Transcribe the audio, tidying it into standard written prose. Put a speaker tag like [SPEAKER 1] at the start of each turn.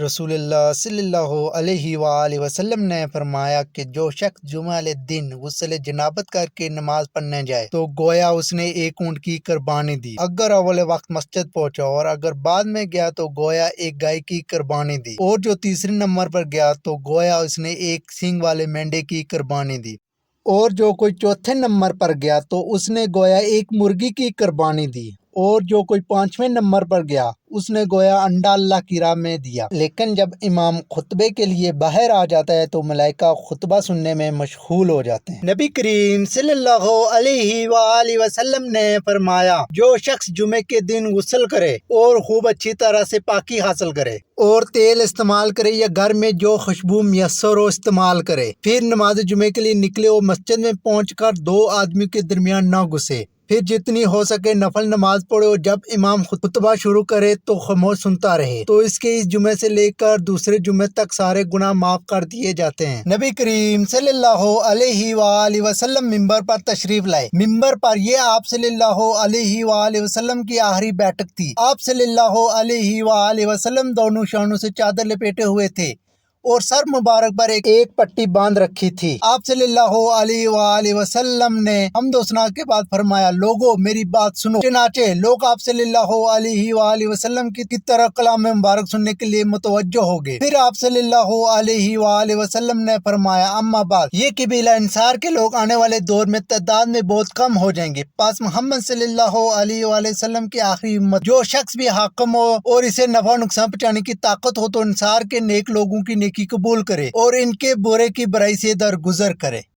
[SPEAKER 1] رسول اللہ صلی اللہ علیہ وآلہ وسلم نے فرمایا کہ جو شخص جمعہ والے دن غسل جنابت کر کے نماز پڑھنے جائے تو گویا اس نے ایک اونٹ کی قربانی دی اگر اول وقت مسجد پہنچا، اور اگر بعد میں گیا تو گویا ایک گائے کی قربانی دی، اور جو تیسرے نمبر پر گیا تو گویا اس نے ایک سینگ والے مینڈے کی قربانی دی، اور جو کوئی چوتھے نمبر پر گیا تو اس نے گویا ایک مرغی کی قربانی دی، اور جو کوئی پانچویں نمبر پر گیا اس نے گویا انڈا اللہ کی راہ میں دیا۔ لیکن جب امام خطبے کے لیے باہر آ جاتا ہے تو ملائکہ خطبہ سننے میں مشغول ہو جاتے ہیں۔ نبی کریم صلی اللہ علیہ وآلہ وسلم نے فرمایا، جو شخص جمعے کے دن غسل کرے اور خوب اچھی طرح سے پاکی حاصل کرے اور تیل استعمال کرے یا گھر میں جو خوشبو میسر ہو استعمال کرے، پھر نماز جمعے کے لیے نکلے اور مسجد میں پہنچ کر دو آدمی کے درمیان نہ گھسے، پھر جتنی ہو سکے نفل نماز پڑھے اور جب امام خطبہ شروع کرے تو خاموش سنتا رہے، تو اس کے اس جمعے سے لے کر دوسرے جمعے تک سارے گناہ معاف کر دیے جاتے ہیں۔ نبی کریم صلی اللہ علیہ وآلہ وسلم ممبر پر تشریف لائے۔ ممبر پر یہ آپ صلی اللہ علیہ وآلہ وسلم کی آخری بیٹھک تھی۔ آپ صلی اللہ علیہ وآلہ وسلم دونوں شانوں سے چادر لپیٹے ہوئے تھے اور سر مبارک پر ایک پٹی باندھ رکھی تھی۔ آپ صلی اللہ علیہ وآلہ وسلم نے حمد و ثنا کے بعد فرمایا، لوگو میری بات سنو۔ چنانچہ لوگ آپ صلی اللہ علیہ وآلہ وسلم کی طرح کلام مبارک سننے کے لیے متوجہ ہو گئے۔ پھر آپ صلی اللہ علیہ وآلہ وسلم نے فرمایا، اما بعد، یہ قبیلہ انصار کے لوگ آنے والے دور میں تعداد میں بہت کم ہو جائیں گے، پس محمد صلی اللہ علیہ وآلہ وسلم کی آخری امت جو شخص بھی حاکم ہو اور اسے نفع و نقصان پہنچانے کی طاقت ہو تو انصار کے نیک لوگوں کی نیکی قبول کرے اور ان کے برے کی برائی سے درگزر کرے۔